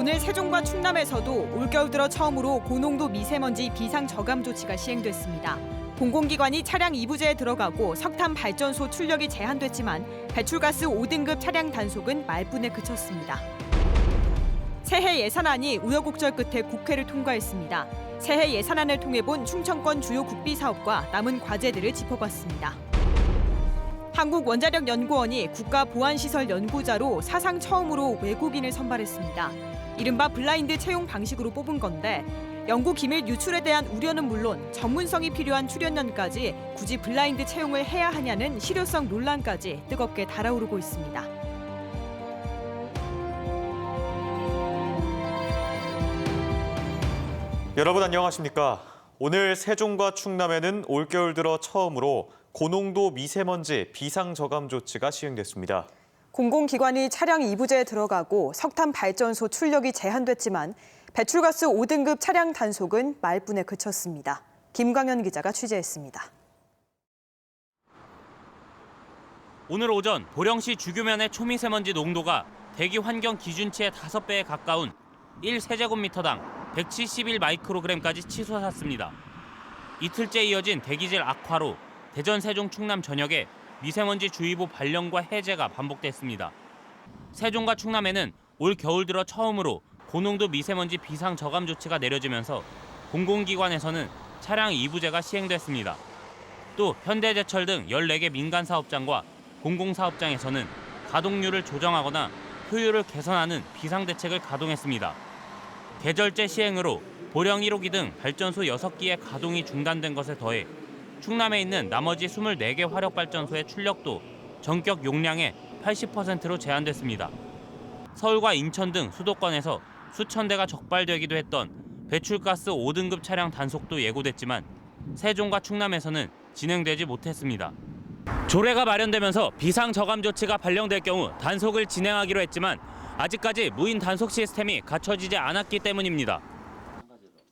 오늘 세종과 충남에서도 올겨울 들어 처음으로 고농도 미세먼지 비상 저감 조치가 시행됐습니다. 공공기관이 차량 2부제에 들어가고 석탄 발전소 출력이 제한됐지만 배출가스 5등급 차량 단속은 말뿐에 그쳤습니다. 새해 예산안이 우여곡절 끝에 국회를 통과했습니다. 새해 예산안을 통해 본 충청권 주요 국비 사업과 남은 과제들을 짚어봤습니다. 한국원자력연구원이 국가보안시설 연구자로 사상 처음으로 외국인을 선발했습니다. 이른바 블라인드 채용 방식으로 뽑은 건데 연구 기밀 유출에 대한 우려는 물론 전문성이 필요한 출연연까지 굳이 블라인드 채용을 해야 하냐는 실효성 논란까지 뜨겁게 달아오르고 있습니다. 여러분 안녕하십니까? 오늘 세종과 충남에는 올겨울 들어 처음으로 고농도 미세먼지 비상저감 조치가 시행됐습니다. 공공기관이 차량 2부제에 들어가고 석탄 발전소 출력이 제한됐지만 배출가스 5등급 차량 단속은 말뿐에 그쳤습니다. 김광현 기자가 취재했습니다. 오늘 오전 보령시 주교면의 초미세먼지 농도가 대기 환경 기준치의 5배에 가까운 1세제곱미터당 171 마이크로그램까지 치솟았습니다. 이틀째 이어진 대기질 악화로 대전, 세종, 충남 전역에 미세먼지 주의보 발령과 해제가 반복됐습니다. 세종과 충남에는 올 겨울 들어 처음으로 고농도 미세먼지 비상 저감 조치가 내려지면서 공공기관에서는 차량 2부제가 시행됐습니다. 또 현대제철 등 14개 민간사업장과 공공사업장에서는 가동률을 조정하거나 효율을 개선하는 비상대책을 가동했습니다. 계절제 시행으로 보령 1호기 등 발전소 6기의 가동이 중단된 것에 더해 충남에 있는 나머지 24개 화력발전소의 출력도 전격 용량의 80%로 제한됐습니다. 서울과 인천 등 수도권에서 수천 대가 적발되기도 했던 배출가스 5등급 차량 단속도 예고됐지만 세종과 충남에서는 진행되지 못했습니다. 조례가 마련되면서 비상저감 조치가 발령될 경우 단속을 진행하기로 했지만 아직까지 무인 단속 시스템이 갖춰지지 않았기 때문입니다.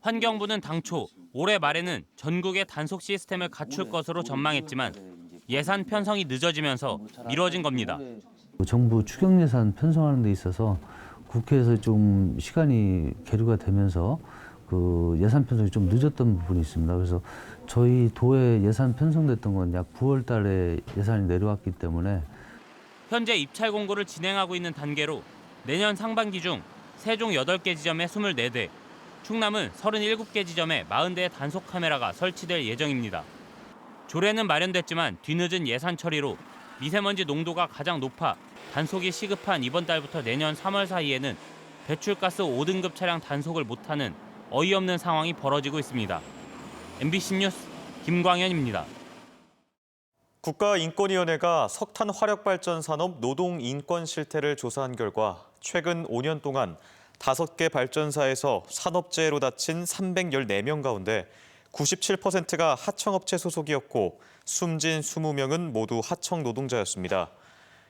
환경부는 당초 올해 말에는 전국의 단속 시스템을 갖출 것으로 전망했지만 예산 편성이 늦어지면서 미뤄진 겁니다. 정부 추경 예산 편성하는 데 있어서 국회에서 좀 시간이 계류가 되면서 그 예산 편성이 좀 늦었던 부분이 있습니다. 그래서 저희 도에 예산 편성됐던 건 약 9월 달에 예산이 내려왔기 때문에 현재 입찰 공고를 진행하고 있는 단계로 내년 상반기 중 세종 8개 지점에 24대, 충남은 37개 지점에 40대의 단속 카메라가 설치될 예정입니다. 조례는 마련됐지만 뒤늦은 예산 처리로 미세먼지 농도가 가장 높아 단속이 시급한 이번 달부터 내년 3월 사이에는 배출가스 5등급 차량 단속을 못하는 어이없는 상황이 벌어지고 있습니다. MBC 뉴스 김광현입니다. 국가인권위원회가 석탄 화력발전 산업 노동 인권 실태를 조사한 결과 최근 5년 동안 5개 발전사에서 산업재해로 다친 314명 가운데 97%가 하청업체 소속이었고 숨진 20명은 모두 하청 노동자였습니다.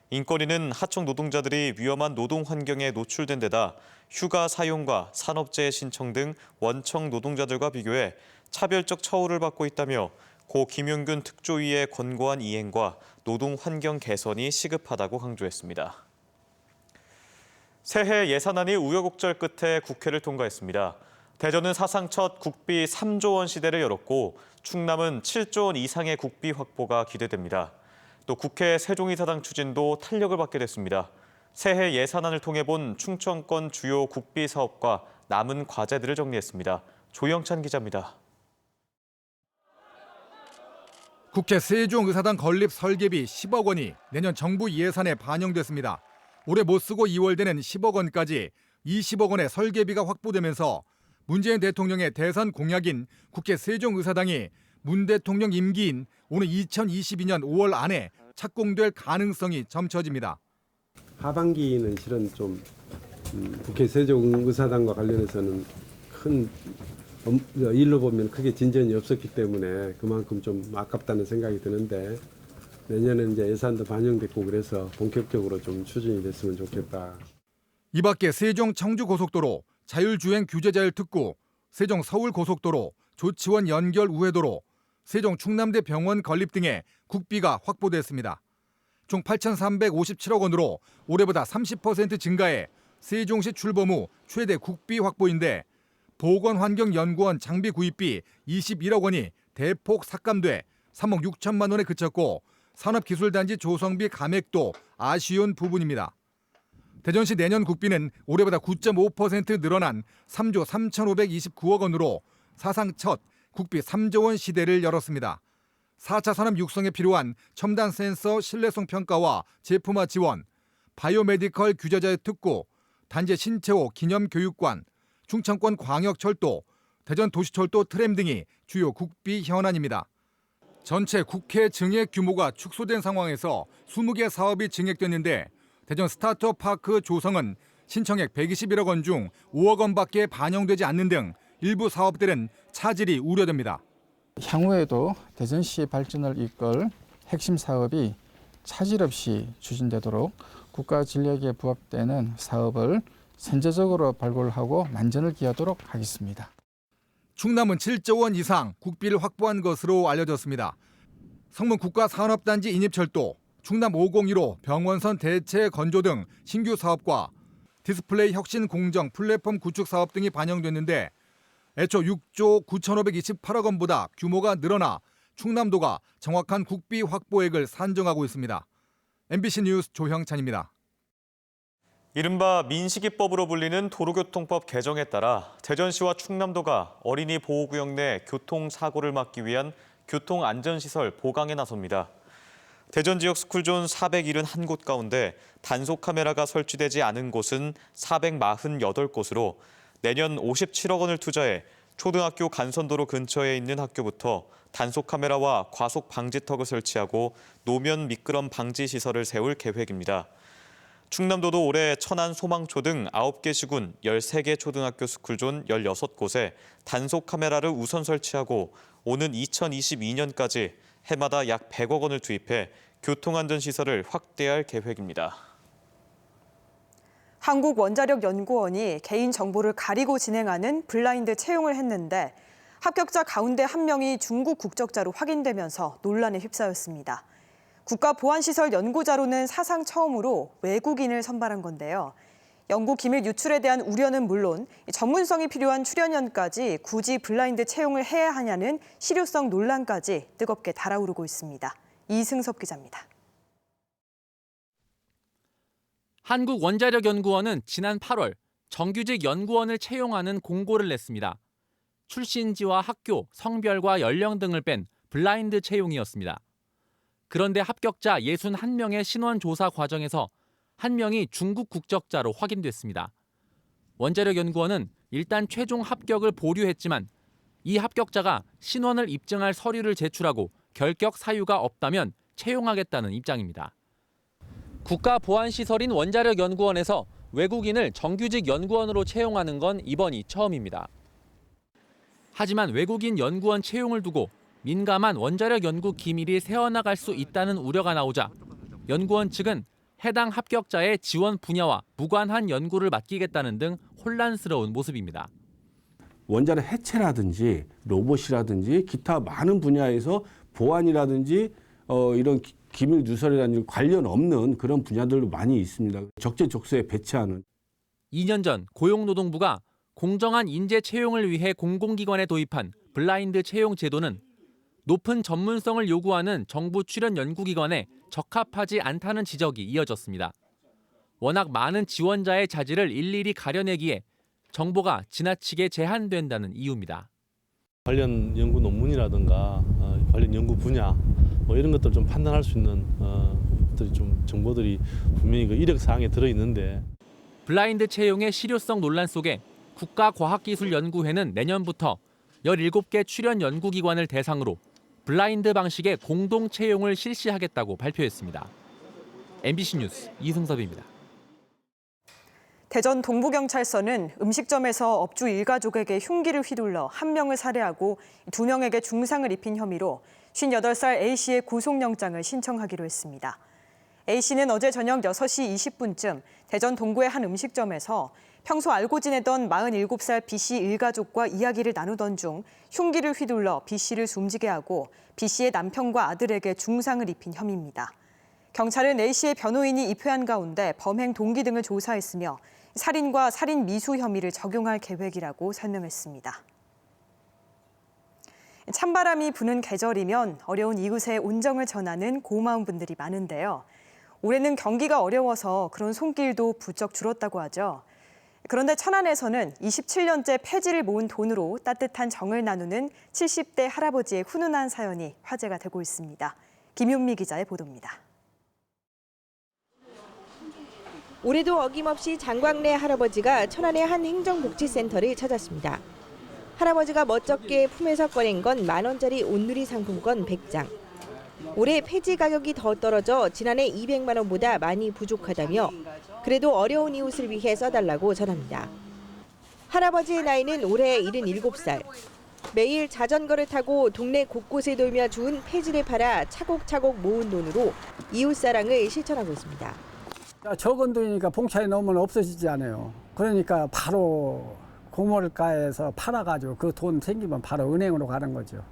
인권위는 하청 노동자들이 위험한 노동 환경에 노출된 데다 휴가 사용과 산업재해 신청 등 원청 노동자들과 비교해 차별적 처우를 받고 있다며 고 김용균 특조위의 권고안 이행과 노동 환경 개선이 시급하다고 강조했습니다. 새해 예산안이 우여곡절 끝에 국회를 통과했습니다. 대전은 사상 첫 국비 3조 원 시대를 열었고 충남은 7조 원 이상의 국비 확보가 기대됩니다. 또 국회 세종이사당 추진도 탄력을 받게 됐습니다. 새해 예산안을 통해 본 충청권 주요 국비 사업과 남은 과제들을 정리했습니다. 조영찬 기자입니다. 국회 세종의사당 건립 설계비 10억 원이 내년 정부 예산에 반영됐습니다. 올해 못 쓰고 2월 되는 10억 원까지 20억 원의 설계비가 확보되면서 문재인 대통령의 대선 공약인 국회 세종의사당이 문 대통령 임기인 오는 2022년 5월 안에 착공될 가능성이 점쳐집니다. 하반기는 실은 좀 국회 세종의사당과 관련해서는 큰 일로 보면 크게 진전이 없었기 때문에 그만큼 좀 아깝다는 생각이 드는데 내년에 이제 예산도 반영됐고 그래서 본격적으로 좀 추진이 됐으면 좋겠다. 이 밖에 세종 청주 고속도로, 자율주행 규제자율 특구, 세종 서울 고속도로, 조치원 연결 우회도로, 세종 충남대 병원 건립 등의 국비가 확보됐습니다. 총 8,357억 원으로 올해보다 30% 증가해 세종시 출범 후 최대 국비 확보인데 보건환경연구원 장비 구입비 21억 원이 대폭 삭감돼 3억 6천만 원에 그쳤고 산업기술단지 조성비 감액도 아쉬운 부분입니다. 대전시 내년 국비는 올해보다 9.5% 늘어난 3조 3,529억 원으로 사상 첫 국비 3조 원 시대를 열었습니다. 4차 산업 육성에 필요한 첨단 센서 신뢰성 평가와 제품화 지원, 바이오메디컬 규제자의 특구, 단지 신채호 기념교육관, 충청권 광역철도, 대전 도시철도 트램 등이 주요 국비 현안입니다. 전체 국회 증액 규모가 축소된 상황에서 20개 사업이 증액됐는데 대전 스타트업 파크 조성은 신청액 121억 원 중 5억 원밖에 반영되지 않는 등 일부 사업들은 차질이 우려됩니다. 향후에도 대전시 발전을 이끌 핵심 사업이 차질 없이 추진되도록 국가 전략에 부합되는 사업을 선제적으로 발굴하고 만전을 기하도록 하겠습니다. 충남은 7조 원 이상 국비를 확보한 것으로 알려졌습니다. 성문 국가산업단지 인입철도, 충남 501호 병원선 대체 건조 등 신규 사업과 디스플레이 혁신 공정 플랫폼 구축 사업 등이 반영됐는데 애초 6조 9,528억 원보다 규모가 늘어나 충남도가 정확한 국비 확보액을 산정하고 있습니다. MBC 뉴스 조형찬입니다. 이른바 민식이법으로 불리는 도로교통법 개정에 따라 대전시와 충남도가 어린이 보호구역 내 교통사고를 막기 위한 교통안전시설 보강에 나섭니다. 대전 지역 스쿨존 471곳 가운데 단속 카메라가 설치되지 않은 곳은 448곳으로 내년 57억 원을 투자해 초등학교 간선도로 근처에 있는 학교부터 단속 카메라와 과속 방지턱을 설치하고 노면 미끄럼 방지 시설을 세울 계획입니다. 충남도도 올해 천안 소망초 등 9개 시군 13개 초등학교 스쿨존 16곳에 단속 카메라를 우선 설치하고 오는 2022년까지 해마다 약 100억 원을 투입해 교통안전시설을 확대할 계획입니다. 한국원자력연구원이 개인정보를 가리고 진행하는 블라인드 채용을 했는데 합격자 가운데 한 명이 중국 국적자로 확인되면서 논란에 휩싸였습니다. 국가보안시설 연구자로는 사상 처음으로 외국인을 선발한 건데요. 연구 기밀 유출에 대한 우려는 물론 전문성이 필요한 출연연까지 굳이 블라인드 채용을 해야 하냐는 실효성 논란까지 뜨겁게 달아오르고 있습니다. 이승섭 기자입니다. 한국원자력연구원은 지난 8월 정규직 연구원을 채용하는 공고를 냈습니다. 출신지와 학교, 성별과 연령 등을 뺀 블라인드 채용이었습니다. 그런데 합격자 61명의 신원 조사 과정에서 한 명이 중국 국적자로 확인됐습니다. 원자력연구원은 일단 최종 합격을 보류했지만 이 합격자가 신원을 입증할 서류를 제출하고 결격 사유가 없다면 채용하겠다는 입장입니다. 국가보안시설인 원자력연구원에서 외국인을 정규직 연구원으로 채용하는 건 이번이 처음입니다. 하지만 외국인 연구원 채용을 두고 민감한 원자력 연구 기밀이 새어나갈 수 있다는 우려가 나오자 연구원 측은 해당 합격자의 지원 분야와 무관한 연구를 맡기겠다는 등 혼란스러운 모습입니다. 원자력 해체라든지 로봇이라든지 기타 많은 분야에서 보안이라든지 이런 기밀 누설이라든지 관련 없는 그런 분야들도 많이 있습니다. 적재적소에 배치하는. 2년 전 고용노동부가 공정한 인재 채용을 위해 공공기관에 도입한 블라인드 채용 제도는 높은 전문성을 요구하는 정부 출연 연구기관에 적합하지 않다는 지적이 이어졌습니다. 워낙 많은 지원자의 자질을 일일이 가려내기에 정보가 지나치게 제한된다는 이유입니다. 관련 연구 논문이라든가 관련 연구 분야 이런 것들 좀 판단할 수 있는 정보들이 분명히 그 이력 사항에 들어 있는데 블라인드 채용의 실효성 논란 속에 국가과학기술연구회는 내년부터 17개 출연 연구기관을 대상으로 블라인드 방식의 공동 채용을 실시하겠다고 발표했습니다. MBC 뉴스 이승섭입니다. 대전 동부경찰서는 음식점에서 업주 일가족에게 흉기를 휘둘러 한 명을 살해하고 2명에게 중상을 입힌 혐의로 58살 A씨의 구속영장을 신청하기로 했습니다. A씨는 어제 저녁 6시 20분쯤 대전 동구의 한 음식점에서 평소 알고 지내던 47살 B씨 일가족과 이야기를 나누던 중 흉기를 휘둘러 B씨를 숨지게 하고 B씨의 남편과 아들에게 중상을 입힌 혐의입니다. 경찰은 A씨의 변호인이 입회한 가운데 범행 동기 등을 조사했으며 살인과 살인 미수 혐의를 적용할 계획이라고 설명했습니다. 찬바람이 부는 계절이면 어려운 이웃의 온정을 전하는 고마운 분들이 많은데요. 올해는 경기가 어려워서 그런 손길도 부쩍 줄었다고 하죠. 그런데 천안에서는 27년째 폐지를 모은 돈으로 따뜻한 정을 나누는 70대 할아버지의 훈훈한 사연이 화제가 되고 있습니다. 김윤미 기자의 보도입니다. 올해도 어김없이 장광래 할아버지가 천안의 한 행정복지센터를 찾았습니다. 할아버지가 멋쩍게 품에서 꺼낸 건 10,000원짜리 온누리 상품권 100장. 올해 폐지 가격이 더 떨어져 지난해 200만 원보다 많이 부족하다며 그래도 어려운 이웃을 위해 써달라고 전합니다. 할아버지의 나이는 올해 77살. 매일 자전거를 타고 동네 곳곳에 돌며 주운 폐지를 팔아 차곡차곡 모은 돈으로 이웃사랑을 실천하고 있습니다. 적은 돈이니까 봉차에 넣으면 없어지지 않아요. 그러니까 바로 고물가에서 팔아가지고 그 돈 생기면 바로 은행으로 가는 거죠.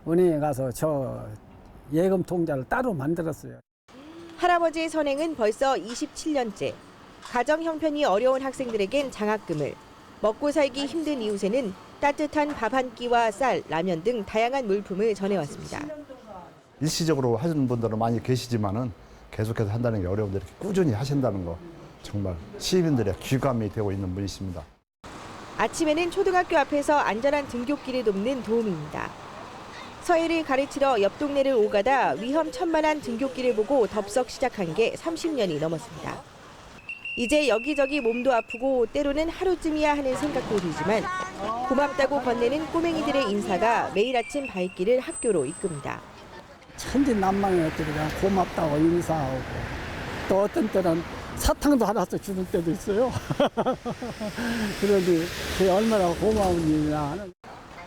은행에 가서 저 예금 통장을 따로 만들었어요. 할아버지의 선행은 벌써 27년째. 가정 형편이 어려운 학생들에겐 장학금을, 먹고 살기 힘든 이웃에는 따뜻한 밥 한 끼와 쌀, 라면 등 다양한 물품을 전해왔습니다. 일시적으로 하시는 분들은 많이 계시지만은 계속해서 한다는 게 어려운데 이렇게 꾸준히 하신다는 거 정말 시민들의 귀감이 되고 있는 분이십니다. 아침에는 초등학교 앞에서 안전한 등굣길을 돕는 도우미입니다. 서해를 가르치러 옆 동네를 오가다 위험천만한 등굣길을 보고 덥석 시작한 게 30년이 넘었습니다. 이제 여기저기 몸도 아프고 때로는 하루쯤이야 하는 생각도 들지만 고맙다고 건네는 꼬맹이들의 인사가 매일 아침 발길을 학교로 이끕니다. 천진난만한 애들이 그냥 고맙다고 인사하고 또 어떤 때는 사탕도 하나씩 주는 때도 있어요. 그러니 그게 얼마나 고마운 일이냐 하는.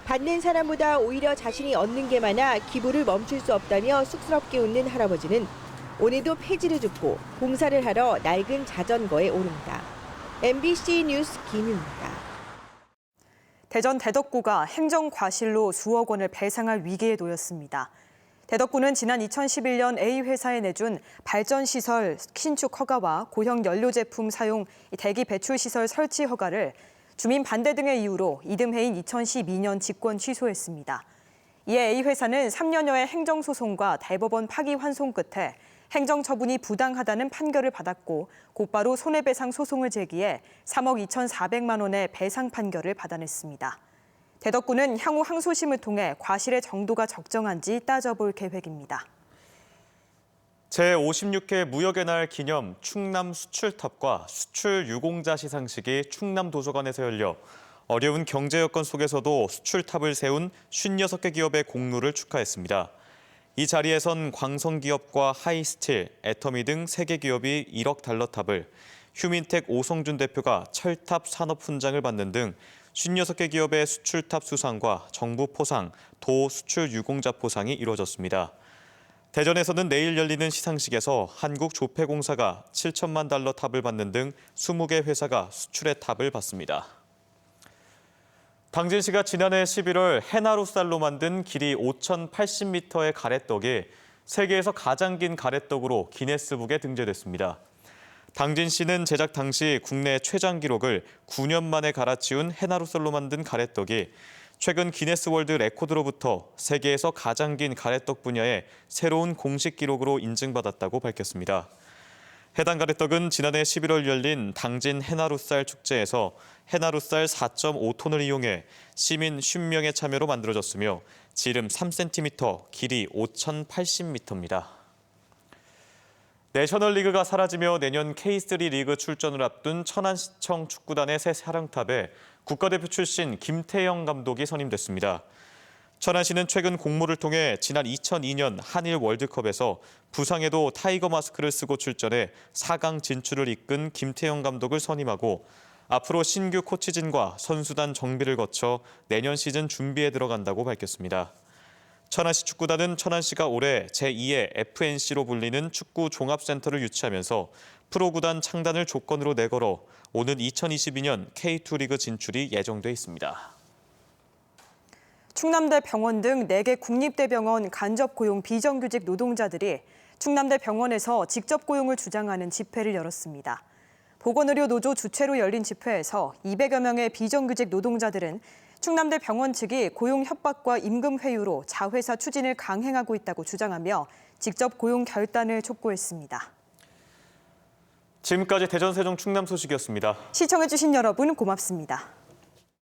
받는 사람보다 오히려 자신이 얻는 게 많아 기부를 멈출 수 없다며 쑥스럽게 웃는 할아버지는 오늘도 폐지를 줍고 봉사를 하러 낡은 자전거에 오릅니다. MBC 뉴스 김윤입니다. 대전 대덕구가 행정과실로 수억 원을 배상할 위기에 놓였습니다. 대덕구는 지난 2011년 A회사에 내준 발전시설 신축 허가와 고형 연료 제품 사용 대기 배출시설 설치 허가를 주민 반대 등의 이유로 이듬해인 2012년 직권 취소했습니다. 이에 A회사는 3년여의 행정소송과 대법원 파기환송 끝에 행정처분이 부당하다는 판결을 받았고 곧바로 손해배상 소송을 제기해 3억 2,400만 원의 배상 판결을 받아냈습니다. 대덕구는 향후 항소심을 통해 과실의 정도가 적정한지 따져볼 계획입니다. 제56회 무역의 날 기념 충남 수출탑과 수출 유공자 시상식이 충남도서관에서 열려 어려운 경제 여건 속에서도 수출탑을 세운 56개 기업의 공로를 축하했습니다. 이 자리에선 광성기업과 하이스틸, 애터미 등 3개 기업이 1억 달러 탑을, 휴민텍 오성준 대표가 철탑 산업훈장을 받는 등 56개 기업의 수출탑 수상과 정부 포상, 도 수출 유공자 포상이 이루어졌습니다. 대전에서는 내일 열리는 시상식에서 한국조폐공사가 7천만 달러 탑을 받는 등 20개 회사가 수출의 탑을 받습니다. 당진시가 지난해 11월 해나루쌀로 만든 길이 5,080m의 가래떡이 세계에서 가장 긴 가래떡으로 기네스북에 등재됐습니다. 당진시는 제작 당시 국내 최장 기록을 9년 만에 갈아치운 해나루쌀로 만든 가래떡이 최근 기네스 월드 레코드로부터 세계에서 가장 긴 가래떡 분야의 새로운 공식 기록으로 인증받았다고 밝혔습니다. 해당 가래떡은 지난해 11월 열린 당진 해나루쌀 축제에서 해나루쌀 4.5톤을 이용해 시민 50명의 참여로 만들어졌으며 지름 3cm, 길이 5,080m입니다. 내셔널리그가 사라지며 내년 K3 리그 출전을 앞둔 천안시청 축구단의 새 사령탑에 국가대표 출신 김태형 감독이 선임됐습니다. 천안시는 최근 공모를 통해 지난 2002년 한일 월드컵에서 부상에도 타이거 마스크를 쓰고 출전해 4강 진출을 이끈 김태형 감독을 선임하고 앞으로 신규 코치진과 선수단 정비를 거쳐 내년 시즌 준비에 들어간다고 밝혔습니다. 천안시 축구단은 천안시가 올해 제2의 FNC로 불리는 축구 종합센터를 유치하면서 프로구단 창단을 조건으로 내걸어 오는 2022년 K2 리그 진출이 예정돼 있습니다. 충남대 병원 등 4개 국립대병원 간접 고용 비정규직 노동자들이 충남대 병원에서 직접 고용을 주장하는 집회를 열었습니다. 보건의료 노조 주최로 열린 집회에서 200여 명의 비정규직 노동자들은 충남대 병원 측이 고용 협박과 임금 회유로 자회사 추진을 강행하고 있다고 주장하며 직접 고용 결단을 촉구했습니다. 지금까지 대전, 세종, 충남 소식이었습니다. 시청해주신 여러분 고맙습니다.